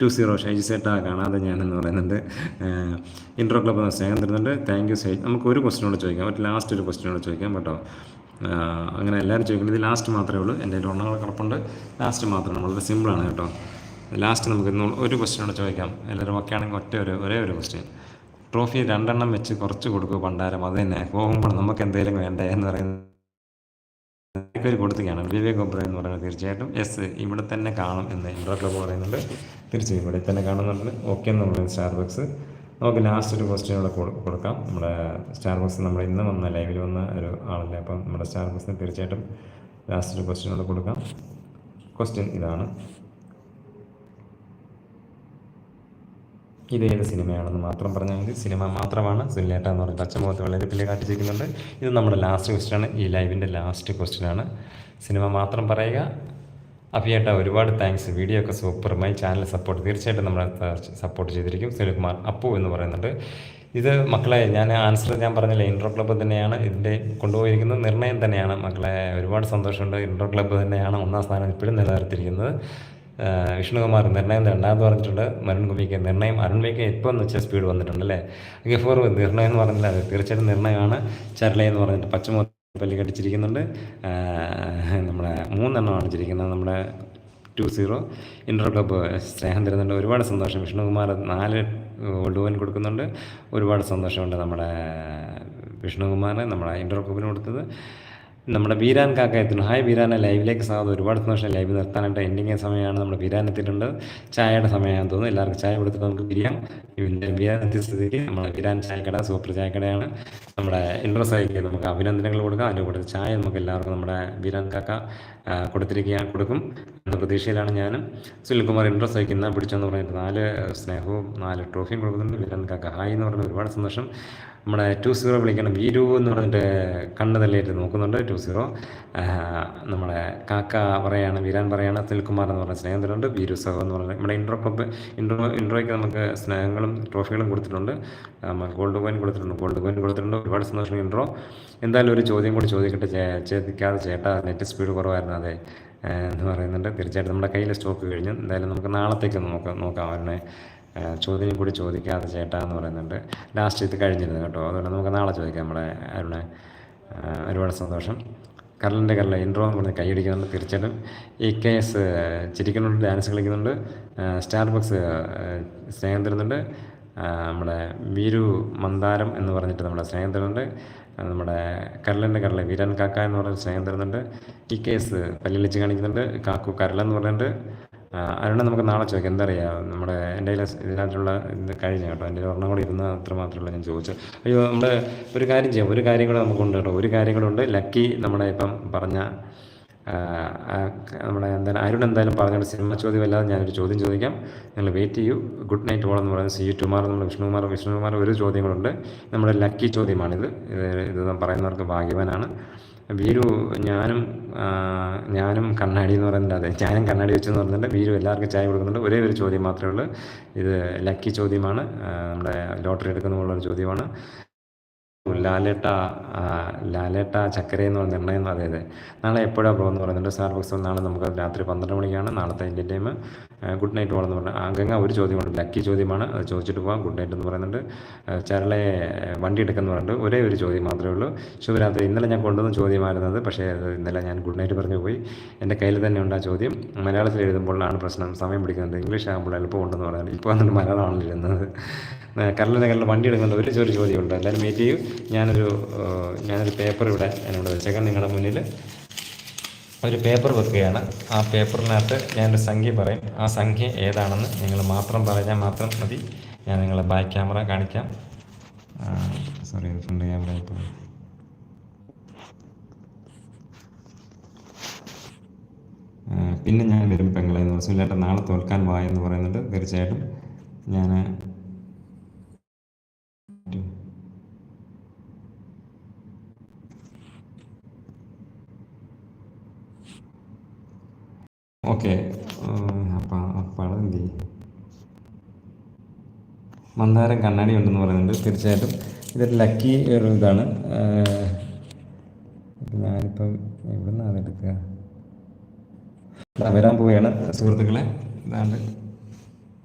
20 ഷൈജി സേട്ടാ കാണാതെ ഞാനെന്ന് പറയുന്നുണ്ട്. ഇൻട്രോ ക്ലബ്ബ് സ്നേഹം തരുന്നുണ്ട്. Thank you Shaij. നമുക്ക് ഒരു ക്വസ്റ്റ്യൻ കൂടെ ചോദിക്കാം, ഒരു ലാസ്റ്റ് ഒരു ക്വസ്റ്റ്യൻ കൂടെ ചോദിക്കാം കേട്ടോ. അങ്ങനെ എല്ലാവരും ചോദിക്കുന്നത് ഇത് ലാസ്റ്റ് മാത്രമേ ഉള്ളൂ. എൻ്റെ ഒരെണ്ണം കിടപ്പുണ്ട്, ലാസ്റ്റ് മാത്രമാണ്. വളരെ സിമ്പിളാണ് കേട്ടോ. ലാസ്റ്റ് നമുക്ക് ഒരു ക്വസ്റ്റ്യൻ കൂടെ ചോദിക്കാം. എല്ലാവരും ഒക്കെ ആണെങ്കിൽ ഒരേ ഒരു ക്വസ്റ്റ്യൻ. ട്രോഫി 2 എണ്ണം വെച്ച് കുറച്ച് കൊടുക്കുക പണ്ടാരം, അത് തന്നെ പോകുമ്പോൾ നമുക്ക് എന്തെങ്കിലും വേണ്ടേ എന്ന് പറയുന്നത് പേര് കൊടുത്തുകയാണ്. വിവേക് ഒബ്രോ എന്ന് പറയുന്നത് തീർച്ചയായിട്ടും യെസ് ഇവിടെ തന്നെ കാണും എന്ന് ഇൻട്രോ ക്ലബ്ബ് പറയുന്നുണ്ട്. തീർച്ചയായും ഇവിടെ തന്നെ കാണുന്നുണ്ട്. ഓക്കെ എന്ന് പറയുന്നത് സ്റ്റാർബക്സ്. നമുക്ക് ലാസ്റ്റ് ഒരു ക്വസ്റ്റ്യൻ കൂടെ കൊടുക്കാം. നമ്മുടെ സ്റ്റാർബക്സ് നമ്മൾ ഇന്ന് വന്ന ലൈവിൽ വന്ന ഒരു ആളല്ലേ, അപ്പം നമ്മുടെ സ്റ്റാർബക്സിന് തീർച്ചയായിട്ടും ലാസ്റ്റ് ഒരു ക്വസ്റ്റ്യൻ കൂടെ കൊടുക്കാം. ക്വസ്റ്റ്യൻ ഇതാണ്: ഇതേത് സിനിമയാണെന്ന് മാത്രം പറഞ്ഞാൽ മതി. സിനിമ മാത്രമാണ്. സുല്ലേട്ട എന്ന് പറഞ്ഞിട്ട് അച്ഛമുഖത്ത് വളരെ വലിയ കാട്ടിച്ചിരിക്കുന്നുണ്ട്. ഇത് നമ്മുടെ ലാസ്റ്റ് ക്വസ്റ്റ്യനാണ്, ഈ ലൈവിൻ്റെ ലാസ്റ്റ് ക്വസ്റ്റ്യനാണ്. സിനിമ മാത്രം പറയുക. അഭിയേട്ട ഒരുപാട് താങ്ക്സ്, വീഡിയോ ഒക്കെ സൂപ്പർ, മൈ ചാനൽ സപ്പോർട്ട്. തീർച്ചയായിട്ടും നമ്മളെ സപ്പോർട്ട് ചെയ്തിരിക്കും. സുനിൽകുമാർ അപ്പു എന്ന് പറയുന്നുണ്ട്. ഇത് മക്കളെ ഞാൻ പറഞ്ഞില്ല, ഇൻട്രോ ക്ലബ്ബ് തന്നെയാണ് ഇതിൻ്റെ കൊണ്ടുപോയിരിക്കുന്നത്. നിർണ്ണയം തന്നെയാണ് മക്കളെ. ഒരുപാട് സന്തോഷമുണ്ട്. ഇൻട്രോ ക്ലബ്ബ് തന്നെയാണ് 1ാം സ്ഥാനം ഇപ്പോഴും നിലനിർത്തിയിരിക്കുന്നത്. വിഷ്ണുകുമാർ നിർണ്ണയം 2ാമത് പറഞ്ഞിട്ടുണ്ട്. മരുൺ കുമിക്ക് നിർണ്ണയം. അരുൺ വിക്ക് ഇപ്പോൾ എന്ന് വെച്ചാൽ സ്പീഡ് വന്നിട്ടുണ്ടല്ലേ. ഗഫൂർ നിർണ്ണയം എന്ന് പറഞ്ഞില്ല, അത് തീർച്ചയായിട്ടും നിർണ്ണയമാണ്. ചരള എന്ന് പറഞ്ഞിട്ട് പച്ചമുഖത്ത് പല്ലി കടിച്ചിരിക്കുന്നുണ്ട്. നമ്മുടെ 3 എണ്ണമാണ് ചിരിക്കുന്നത്. നമ്മുടെ 20 ഇൻട്രോ ക്ലബ്ബ് സ്നേഹം തരുന്നുണ്ട്. ഒരുപാട് സന്തോഷം. വിഷ്ണുകുമാർ 4 ഗോൾഡ് കോയിൻ കൊടുക്കുന്നുണ്ട്. ഒരുപാട് സന്തോഷമുണ്ട് നമ്മുടെ വിഷ്ണുകുമാർ നമ്മുടെ ഇൻട്രോ ക്ലബ്ബിന് കൊടുത്തത്. നമ്മുടെ വീരാൻ കാക്ക എത്തുന്നു. ഹായ് വീരാനെ, ലൈവിലേക്ക് സ്വാഗതം. ഒരുപാട് സന്തോഷം. ലൈവ് നിർത്താനായിട്ട് എൻഡിങ് സമയമാണ്. നമ്മുടെ വീരാൻ എത്തിയിട്ടുണ്ട്. ചായയുടെ സമയമാണെന്ന് തോന്നുന്നു. എല്ലാവർക്കും ചായ കൊടുത്തിട്ട് നമുക്ക് പിരിയാം. വീരാൻ എത്തിയ സ്ഥിതിക്ക് നമ്മുടെ വീരാൻ ചായക്കട സൂപ്പർ ചായക്കടയാണ്. നമ്മുടെ ഇൻട്രസ്റ്റ് നമുക്ക് അഭിനന്ദനങ്ങൾ കൊടുക്കാം. അതിന് കൊടുത്ത് ചായ നമുക്ക് എല്ലാവർക്കും നമ്മുടെ വീരാൻ കാക്ക കൊടുക്കും എന്ന പ്രതീക്ഷയിലാണ് ഞാനും. സുനിൽകുമാർ ഇൻട്രസ്റ്റ് അയക്കുന്ന പിടിച്ചെന്ന് പറഞ്ഞിട്ട് 4 സ്നേഹവും 4 ട്രോഫിയും കൊടുക്കുന്നുണ്ട്. വീരാൻ കാക്ക ഹായ് എന്ന് പറഞ്ഞാൽ ഒരുപാട് സന്തോഷം. നമ്മുടെ 20 വിളിക്കണം. വീരു എന്ന് പറഞ്ഞിട്ട് കണ്ണ് തള്ളിയിട്ട് നോക്കുന്നുണ്ട്. 20 നമ്മുടെ കാക്ക പറയാണ്, വീരാൻ പറയാണ്. സുനിൽകുമാർ എന്ന് പറഞ്ഞ സ്നേഹം തരുന്നുണ്ട്. വീരു സഹോ എന്ന് പറഞ്ഞാൽ നമ്മുടെ ഇൻട്രോ ക്ലബ്ബ് ഇൻട്രോയ്ക്ക് നമുക്ക് സ്നേഹങ്ങളും ട്രോഫികളും കൊടുത്തിട്ടുണ്ട്. ഗോൾഡ് കോയിൻ കൊടുത്തിട്ടുണ്ട്. ഒരുപാട് സന്തോഷം ഇൻട്രോ. എന്തായാലും ഒരു ചോദ്യം കൂടി ചോദിക്കാതെ ചേട്ടാ, നെറ്റ് സ്പീഡ് കുറവായിരുന്നു അതെ എന്ന് പറയുന്നുണ്ട്. തീർച്ചയായിട്ടും നമ്മുടെ കയ്യിൽ സ്റ്റോക്ക് കഴിഞ്ഞു. എന്തായാലും നമുക്ക് നാളത്തേക്ക് നോക്കാം അവരുടെ ചോദ്യം കൂടി ചോദിക്കാതെ ചേട്ടാ എന്ന് പറയുന്നുണ്ട്. ലാസ്റ്റ് ഇത് കഴിഞ്ഞിരുന്നു കേട്ടോ, അതുകൊണ്ട് നമുക്ക് നാളെ ചോദിക്കാം നമ്മുടെ അരുണെ. ഒരുപാട് സന്തോഷം. കരളിൻ്റെ ഇൻട്രോ എന്ന് പറഞ്ഞ് കൈയടിക്കുന്നുണ്ട്. തീർച്ചയായിട്ടും EKS ചിരിക്കുന്നുണ്ട്, ഡാൻസ് കളിക്കുന്നുണ്ട്. സ്റ്റാർബക്സ് സ്നേഹം തരുന്നുണ്ട്. നമ്മുടെ വീരു മന്ദാരം എന്ന് പറഞ്ഞിട്ട് നമ്മുടെ സ്നേഹം തരുന്നുണ്ട്. നമ്മുടെ കരളിൻ്റെ വീരൻ കാക്ക എന്ന് പറഞ്ഞ സ്നേഹം തരുന്നുണ്ട്. EKS പല്ലിളിച്ച് കാണിക്കുന്നുണ്ട്. കാക്കു കരളെന്ന് പറഞ്ഞിട്ട് അരുണ നമുക്ക് നാളെ ചോദിക്കാം. എന്താ പറയുക, നമ്മുടെ എൻ്റെ ഇതിനകത്തുള്ള ഇത് കഴിഞ്ഞ കേട്ടോ, എൻ്റെ ഒരെണ്ണം കൂടെ ഇരുന്ന് അത്ര മാത്രമല്ല ഞാൻ ചോദിച്ചത്. അയ്യോ, നമ്മുടെ ഒരു കാര്യം ചെയ്യാം, ഒരു കാര്യം കൂടെ നമുക്കുണ്ട് കേട്ടോ. ഒരു കാര്യം കൂടെ ഉണ്ട്. ലക്കി നമ്മുടെ ഇപ്പം പറഞ്ഞ നമ്മുടെ അരുൺ എന്തായാലും പറഞ്ഞിട്ട് സിനിമ ചോദ്യം അല്ലാതെ ഞാനൊരു ചോദ്യം ചോദിക്കാം. നിങ്ങൾ വെയിറ്റ് ചെയ്യൂ. ഗുഡ് നൈറ്റ് ഓൾ എന്ന് പറയുന്നത് CU ടുമാർ. നമ്മുടെ വിഷ്ണുകുമാർ ഒരു ചോദ്യം കൂടെ ഉണ്ട്. നമ്മുടെ ലക്കി ചോദ്യമാണിത്. ഇത് പറയുന്നവർക്ക് ഭാഗ്യവാനാണ്. വീരു ഞാനും കണ്ണാടി എന്ന് പറയുന്നത്, അതെ ഞാനും കണ്ണാടി വെച്ചെന്ന് പറയുന്നുണ്ട്. വീരു എല്ലാവർക്കും ചായ കൊടുക്കുന്നുണ്ട്. ഒരേ ഒരു ചോദ്യം മാത്രമേ ഉള്ളൂ. ഇത് ലക്കി ചോദ്യമാണ്. നമ്മുടെ ലോട്ടറി എടുക്കുന്നതുള്ളൊരു ചോദ്യമാണ്. ലാലേട്ട ചക്കര എന്ന് പറഞ്ഞ നിർണ്ണയം. അതെ നാളെ എപ്പോഴാണ് പോകുമെന്ന് പറയുന്നുണ്ട്. സ്റ്റാർബക്സ് നാളെ നമുക്ക് രാത്രി 12 മണിക്കാണ് നാളത്തെ ഇന്ത്യൻ ടൈം. ഗുഡ് നൈറ്റ് പോകണമെന്ന് പറഞ്ഞാൽ ഗംഗ ഒരു ചോദ്യമുണ്ട്. ലക്കി ചോദ്യമാണ്, അത് ചോദിച്ചിട്ട് പോകാം. ഗുഡ് നൈറ്റ് എന്ന് പറയുന്നുണ്ട്. ചരളെ വണ്ടി എടുക്കുന്നു പറഞ്ഞിട്ട് ഒരേ ഒരു ചോദ്യം മാത്രമേ ഉള്ളൂ. ശുഭരാത്രി. ഇന്നലെ ഞാൻ കൊണ്ടുവന്ന ചോദ്യമായിരുന്നത്, പക്ഷേ ഇന്നലെ ഞാൻ ഗുഡ് നൈറ്റ് പറഞ്ഞു പോയി. എൻ്റെ കയ്യിൽ തന്നെ ഉണ്ട് ആ ചോദ്യം. മലയാളത്തിൽ എഴുതുമ്പോഴാണ് പ്രശ്നം, സമയം പിടിക്കുന്നത്. ഇംഗ്ലീഷ് ആകുമ്പോൾ എളുപ്പമുണ്ടെന്ന് പറയുന്നത്. ഇപ്പോൾ വന്നിട്ട് മലയാളമാണല്ലോ ഇരുന്നത്. കരളിൻ്റെ വണ്ടി എടുക്കുന്നത് ഒരു ചോദ്യമുണ്ട്. എല്ലാവരും വെയിറ്റ് ചെയ്യും. ഞാനൊരു പേപ്പർ ഞാനിവിടെ വെച്ചേക്കാം. നിങ്ങളുടെ മുന്നിൽ ഒരു പേപ്പർ വെക്കുകയാണ്. ആ പേപ്പറിനകത്ത് ഞാനൊരു സംഖ്യ പറയും. ആ സംഖ്യ ഏതാണെന്ന് നിങ്ങൾ മാത്രം പറഞ്ഞാൽ മാത്രം മതി. ഞാൻ നിങ്ങളെ ബാക്ക് ക്യാമറ കാണിക്കാം. സോറി, ഫ്രണ്ട് ക്യാമറ ഇപ്പോൾ. പിന്നെ ഞാൻ വരും പെങ്ങളെ എന്ന് ദിവസമില്ലാട്ട് നാളെ തോൽക്കാൻ വാ എന്ന് പറയുന്നുണ്ട്. തീർച്ചയായിട്ടും ഞാൻ ഓക്കെ. അപ്പം എന്ത് ചെയ്യും? മന്ദാരം കണ്ണാടി ഉണ്ടെന്ന് പറയുന്നുണ്ട്. തീർച്ചയായിട്ടും ഇതൊരു ലക്കി ഒരു ഇതാണ്. ഞാനിപ്പം എവിടെ നിന്നാണ് എടുക്കുക? വരാൻ പോവുകയാണ് സുഹൃത്തുക്കളെ. ഇതാണ്ട്